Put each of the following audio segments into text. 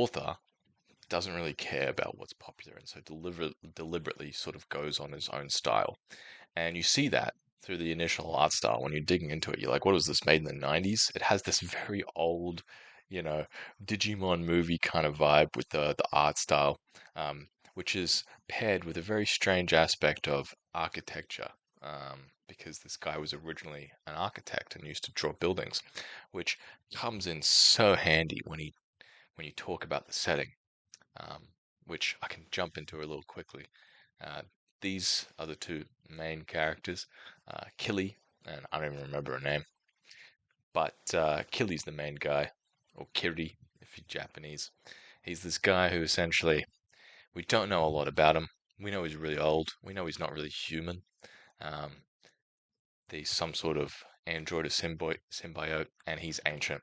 author doesn't really care about what's popular, and so deliberately sort of goes on his own style. And you see that through the initial art style. When you're digging into it, you're like, what was this, made in the 90s? It has this very old, you know, Digimon movie kind of vibe with the art style, which is paired with a very strange aspect of architecture. Because this guy was originally an architect and used to draw buildings, which comes in so handy when you talk about the setting, um, which I can jump into a little quickly. Uh, these are the two main characters, Killy, and I don't even remember her name, but Killy's the main guy, or Kiri if you're Japanese. He's this guy who essentially, we don't know a lot about him. We know he's really old. We know he's not really human. Um, he's some sort of android or symbiote, and he's ancient.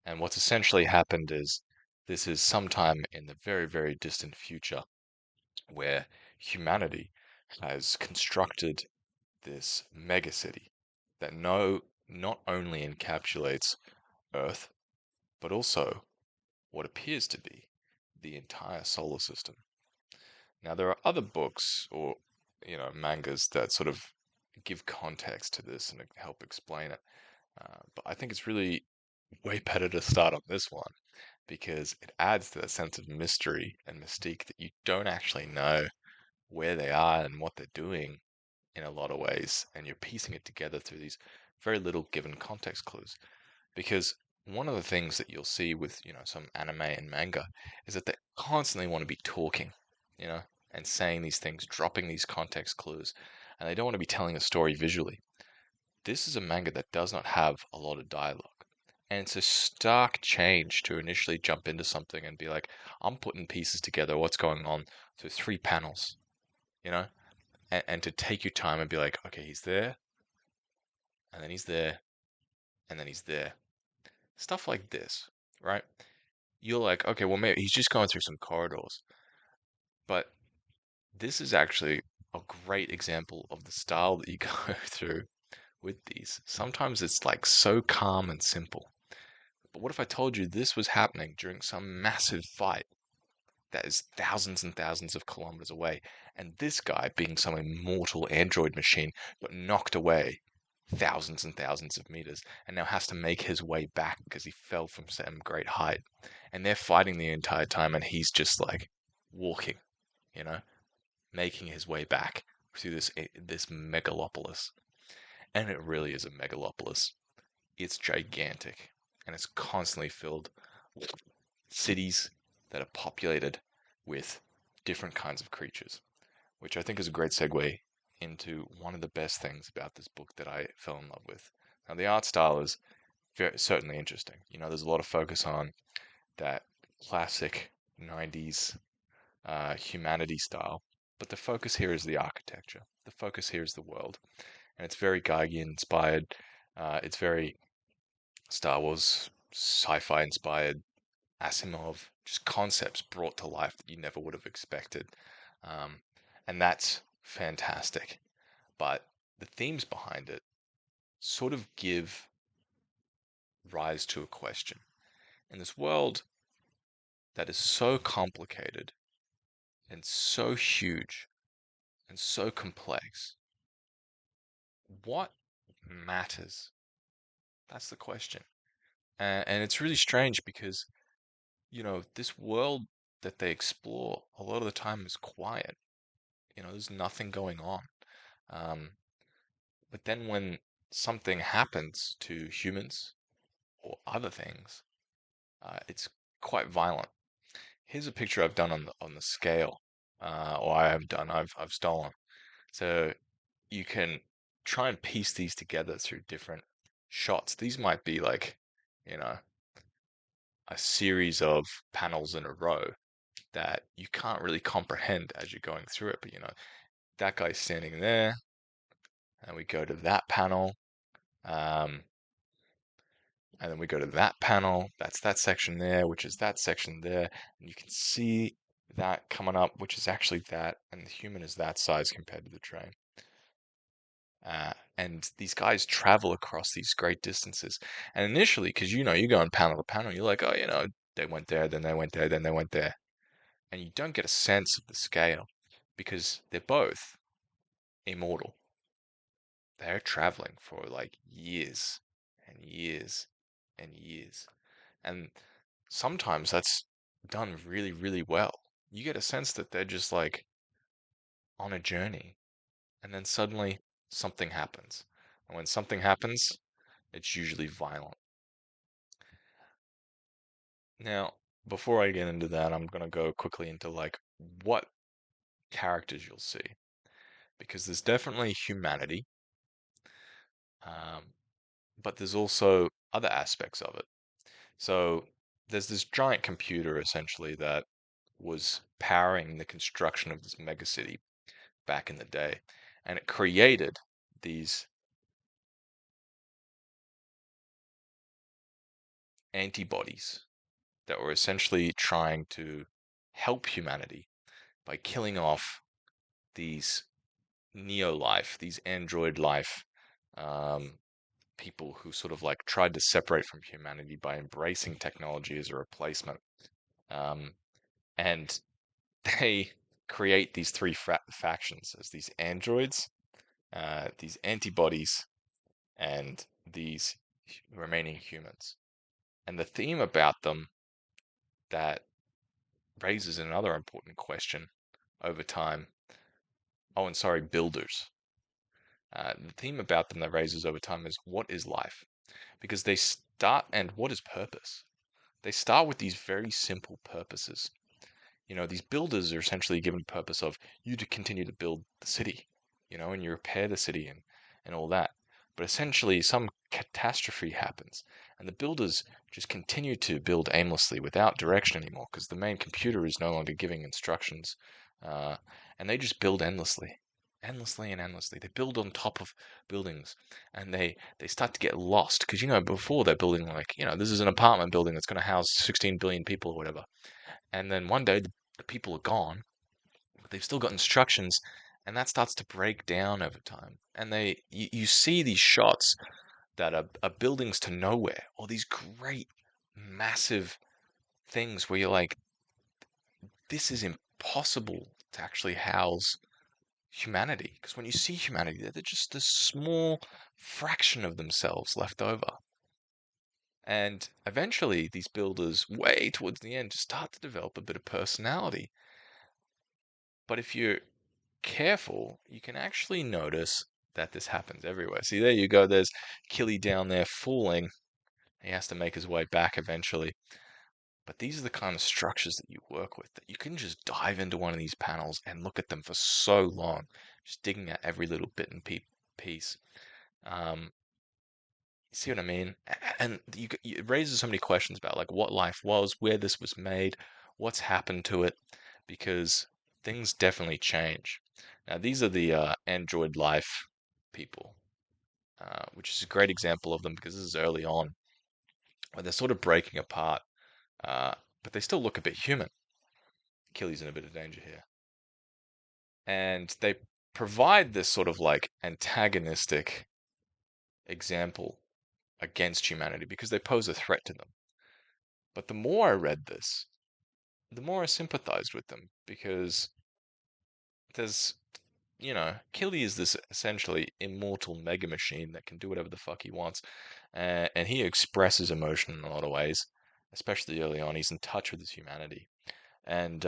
And what's essentially happened is this is sometime in the very, very distant future where humanity has constructed this megacity that not only encapsulates Earth, but also what appears to be the entire solar system. Now, there are other books or, mangas that sort of give context to this and help explain it. But I think it's really way better to start on this one because it adds to that sense of mystery and mystique that you don't actually know where they are and what they're doing in a lot of ways, and you're piecing it together through these very little given context clues. Because one of the things that you'll see with, some anime and manga is that they constantly want to be talking, you know, and saying these things, dropping these context clues, and they don't want to be telling a story visually. This is a manga that does not have a lot of dialogue. And it's a stark change to initially jump into something and be like, I'm putting pieces together, what's going on through three panels, you know? And to take your time and be like, okay, he's there, and then he's there, and then he's there. Stuff like this, right? You're like, okay, well, maybe he's just going through some corridors. But this is actually a great example of the style that you go through with these. Sometimes it's like so calm and simple. But what if I told you this was happening during some massive fight that is thousands and thousands of kilometers away, and this guy, being some immortal android machine, got knocked away thousands and thousands of meters and now has to make his way back because he fell from some great height. And they're fighting the entire time, and he's just like walking, you know, making his way back through this megalopolis. And it really is a megalopolis. It's gigantic, and it's constantly filled with cities that are populated with different kinds of creatures, which I think is a great segue into one of the best things about this book that I fell in love with. Now, the art style is certainly interesting. There's a lot of focus on that classic 90s humanity style, but the focus here is the architecture. The focus here is the world, and it's very Geiger inspired. It's very Star Wars sci-fi inspired, Asimov, just concepts brought to life that you never would have expected. Um, and that's fantastic. But the themes behind it sort of give rise to a question. In this world that is so complicated and so huge and so complex, what matters? That's the question. And it's really strange because, this world that they explore a lot of the time is quiet. There's nothing going on. Um, but then when something happens to humans or other things, it's quite violent. Here's a picture I've done on the scale, or I have done. I've stolen. So you can try and piece these together through different shots. These might be like, you know, a series of panels in a row that you can't really comprehend as you're going through it. But that guy's standing there, and we go to that panel. Um, and then we go to that panel. That's that section there, which is that section there. And you can see that coming up, which is actually that. And the human is that size compared to the train. And these guys travel across these great distances. And initially, because you're going panel to panel, you're like, oh, They went there, then they went there, then they went there. And you don't get a sense of the scale because they're both immortal. They're traveling for like years and years and years. And sometimes that's done really, really well. You get a sense that they're just like on a journey, and then suddenly something happens. And when something happens, it's usually violent. Now, before I get into that, I'm gonna go quickly into like what characters you'll see, because there's definitely humanity, um, but there's also other aspects of it. So there's this giant computer essentially that was powering the construction of this megacity back in the day, and it created these antibodies that were essentially trying to help humanity by killing off these neo life, these android life um, people who sort of like tried to separate from humanity by embracing technology as a replacement. Um, and they create these three factions as these androids, these antibodies, and these remaining humans. And the theme about them that raises another important question over time. Oh, and sorry, builders. The theme about them that raises over time is what is life? Because they start, and what is purpose? They start with these very simple purposes. You know, these builders are essentially given purpose of you to continue to build the city, and you repair the city and all that. But essentially, some catastrophe happens, and the builders just continue to build aimlessly without direction anymore because the main computer is no longer giving instructions, uh, and they just build endlessly, endlessly and endlessly. They build on top of buildings, and they start to get lost because before they're building like this is an apartment building that's going to house 16 billion people or whatever, and then one day the people are gone, but they've still got instructions, and that starts to break down over time. And you see these shots that are buildings to nowhere, or these great, massive things where you're like, this is impossible to actually house humanity. Because when you see humanity, they're just this small fraction of themselves left over. And eventually, these builders, way towards the end, start to develop a bit of personality. But if you're careful, you can actually notice that this happens everywhere. See, there you go. There's Killy down there fooling. He has to make his way back eventually. But these are the kind of structures that you work with, that you can just dive into one of these panels and look at them for so long, just digging at every little bit and piece. Um, you see what I mean? And it raises so many questions about like what life was, where this was made, what's happened to it, because things definitely change. Now, these are the Android Life people, which is a great example of them because this is early on, where they're sort of breaking apart, uh, but they still look a bit human. Achilles in a bit of danger here. And they provide this sort of like antagonistic example against humanity because they pose a threat to them. But the more I read this, the more I sympathized with them because there's Killy is this essentially immortal mega machine that can do whatever the fuck he wants, and he expresses emotion in a lot of ways, especially early on. He's in touch with his humanity, and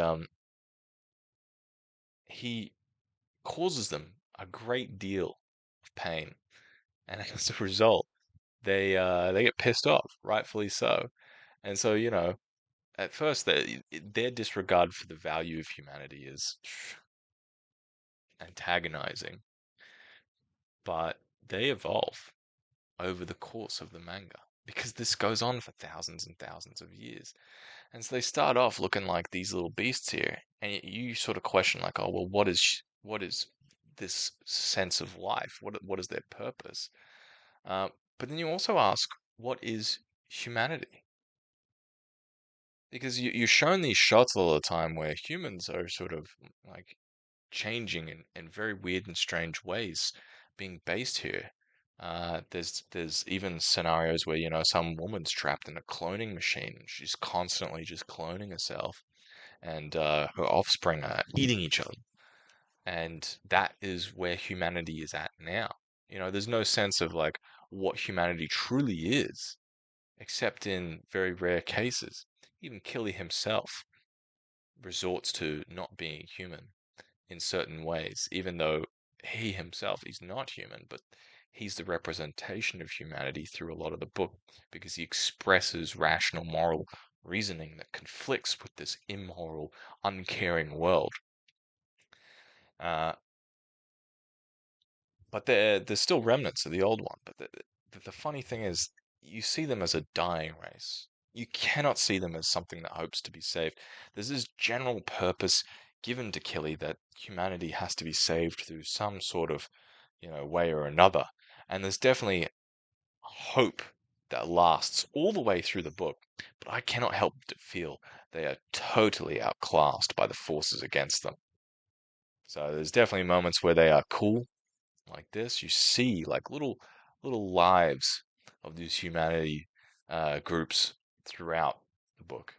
he causes them a great deal of pain, and as a result, they get pissed off, rightfully so. And so, at first, their disregard for the value of humanity is antagonizing, but they evolve over the course of the manga because this goes on for thousands and thousands of years. And so they start off looking like these little beasts here, and you sort of question like, oh well, what is this sense of life? What is their purpose? Uh, but then you also ask, what is humanity? Because you're shown these shots all the time where humans are sort of like changing in very weird and strange ways being based here. There's even scenarios where, some woman's trapped in a cloning machine. She's constantly just cloning herself, and her offspring are eating each other. And that is where humanity is at now. There's no sense of like what humanity truly is, except in very rare cases. Even Killy himself resorts to not being human in certain ways, even though he himself is not human, but he's the representation of humanity through a lot of the book because he expresses rational moral reasoning that conflicts with this immoral, uncaring world. Uh, but there's still remnants of the old one. But the funny thing is, you see them as a dying race. You cannot see them as something that hopes to be saved. There's this general purpose given to Killy that humanity has to be saved through some sort of, way or another. And there's definitely hope that lasts all the way through the book. But I cannot help but feel they are totally outclassed by the forces against them. So there's definitely moments where they are cool like this. You see like little lives of these humanity groups throughout the book,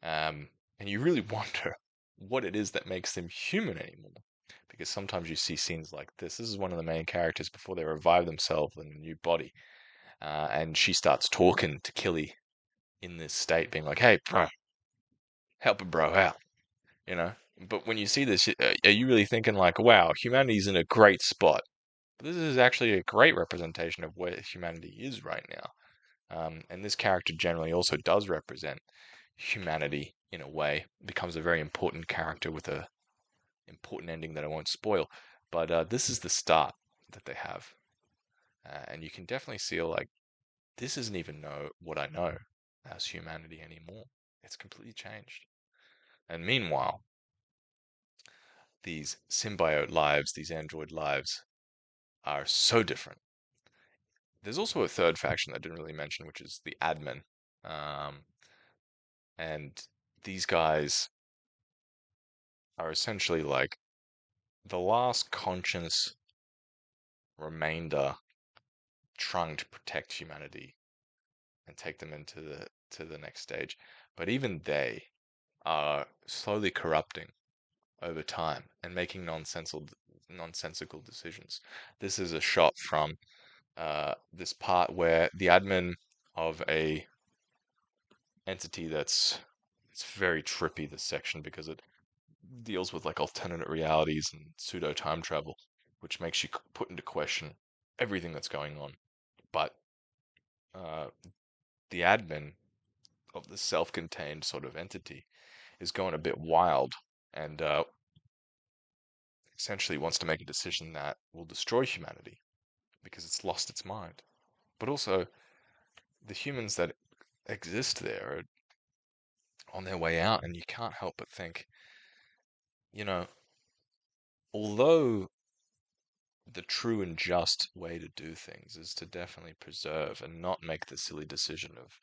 um, and you really wonder what it is that makes them human anymore. Because sometimes you see scenes like this. This is one of the main characters before they revive themselves in a new body, and she starts talking to Killy in this state, being like, "Hey, bro, help a bro out," you know. But when you see this, are you really thinking like, "Wow, humanity's in a great spot"? But this is actually a great representation of where humanity is right now. And this character generally also does represent humanity in a way. Becomes a very important character with a important ending that I won't spoil. But this is the start that they have, and you can definitely see like this isn't even what I know as humanity anymore. It's completely changed. And meanwhile, these symbiote lives, these android lives, are so different. There's also a third faction that I didn't really mention, which is the admin. Um, and these guys are essentially like the last conscious remainder trying to protect humanity and take them into the next stage. But even they are slowly corrupting over time and making nonsensical decisions. This is a shot from this part where the admin of a entity it's very trippy, this section, because it deals with like alternate realities and pseudo time travel, which makes you put into question everything that's going on. But uh, the admin of the self-contained sort of entity is going a bit wild and essentially wants to make a decision that will destroy humanity because it's lost its mind. But also, the humans that exist there are on their way out, and you can't help but think, you know, although the true and just way to do things is to definitely preserve and not make the silly decision of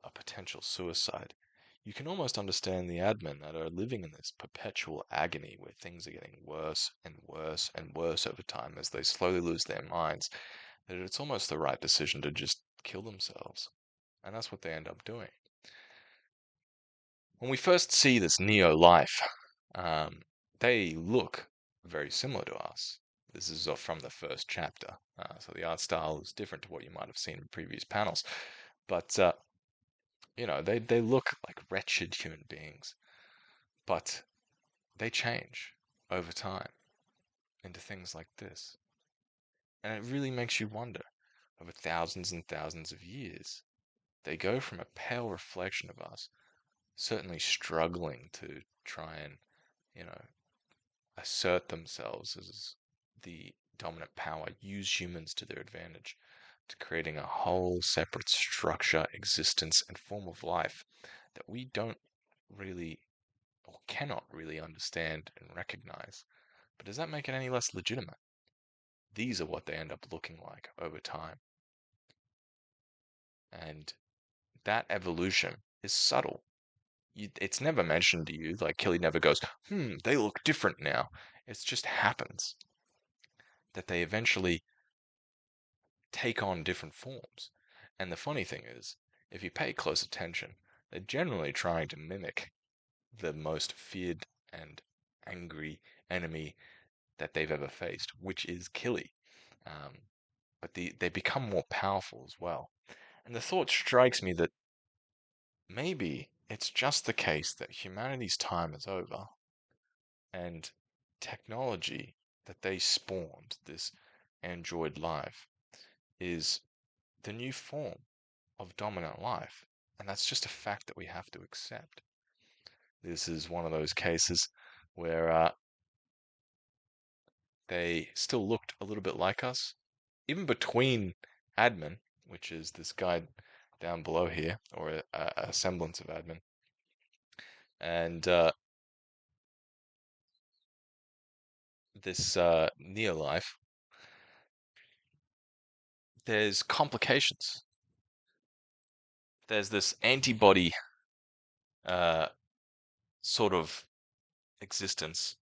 a potential suicide. You can almost understand the admin that are living in this perpetual agony where things are getting worse and worse and worse over time as they slowly lose their minds, that it's almost the right decision to just kill themselves. And that's what they end up doing. When we first see this Neo life, um, they look very similar to us. This is from the first chapter, so the art style is different to what you might have seen in previous panels. But they look like wretched human beings, but they change over time into things like this, and it really makes you wonder. Over thousands and thousands of years, they go from a pale reflection of us, certainly struggling to try and, you know, assert themselves as the dominant power, use humans to their advantage, to creating a whole separate structure, existence, and form of life that we don't really or cannot really understand and recognize. But does that make it any less legitimate? These are what they end up looking like over time. And that evolution is subtle. It's never mentioned to you, like Killy never goes, they look different now. It just happens that they eventually take on different forms. And the funny thing is, if you pay close attention, they're generally trying to mimic the most feared and angry enemy that they've ever faced, which is Killy. Um, they become more powerful as well. And the thought strikes me that maybe it's just the case that humanity's time is over and technology that they spawned, this android life, is the new form of dominant life. And that's just a fact that we have to accept. This is one of those cases where they still looked a little bit like us, even between admin, which is this guy down below here, or a semblance of admin, and this neo life, there's complications. There's this antibody uh, sort of existence,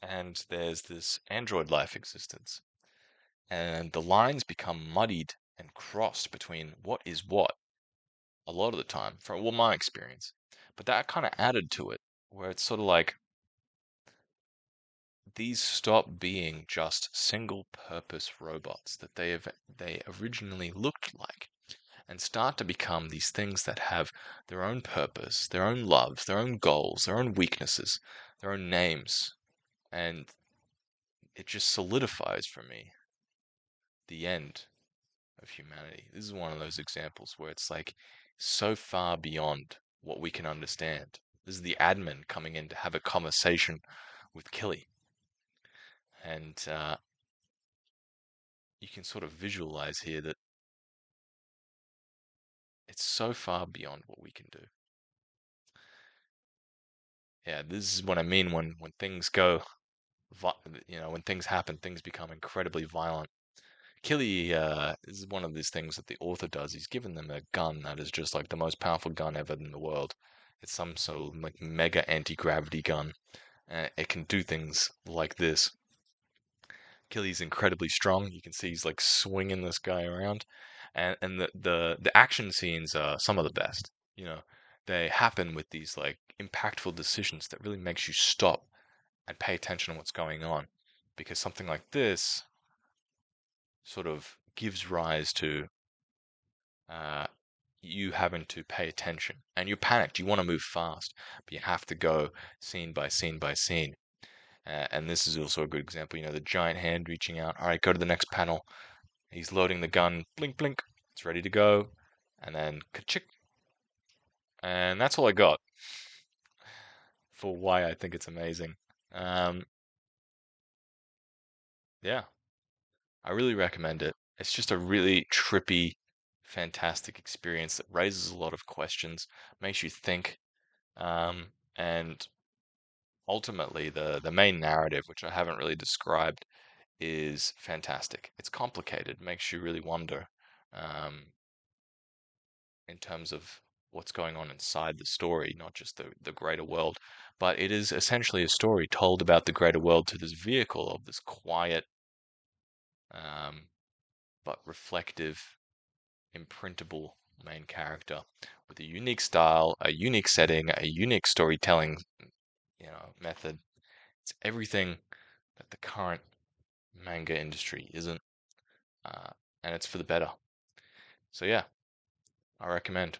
and there's this android life existence. And the lines become muddied and crossed between what is what a lot of the time, from well, my experience. But that kind of added to it, where it's sort of like these stop being just single purpose robots that they originally looked like and start to become these things that have their own purpose, their own loves, their own goals, their own weaknesses, their own names. And it just solidifies for me the end of humanity. This is one of those examples where it's like so far beyond what we can understand. This is the admin coming in to have a conversation with Killy. And you can sort of visualize here that it's so far beyond what we can do. Yeah, this is what I mean when things go, when things happen, things become incredibly violent. Killy is one of these things that the author does. He's given them a gun that is just like the most powerful gun ever in the world. It's some sort of like mega anti-gravity gun. It can do things like this. Killy's incredibly strong. You can see he's like swinging this guy around, and the action scenes are some of the best. You know, they happen with these like impactful decisions that really makes you stop and pay attention to what's going on, because something like this sort of gives rise to uh, you having to pay attention, and you're panicked. You want to move fast, but you have to go scene by scene by scene. And this is also a good example. The giant hand reaching out. All right, go to the next panel. He's loading the gun. Blink, blink. It's ready to go. And then ka-chick. And that's all I got for why I think it's amazing. Um, yeah, I really recommend it. It's just a really trippy, fantastic experience that raises a lot of questions, makes you think, and ultimately the main narrative, which I haven't really described, is fantastic. It's complicated, makes you really wonder um, in terms of what's going on inside the story, not just the greater world. But it is essentially a story told about the greater world through this vehicle of this quiet, um, but reflective, imprintable main character with a unique style, a unique setting, a unique storytelling, method. It's everything that the current manga industry isn't, uh, and it's for the better. So yeah, I recommend.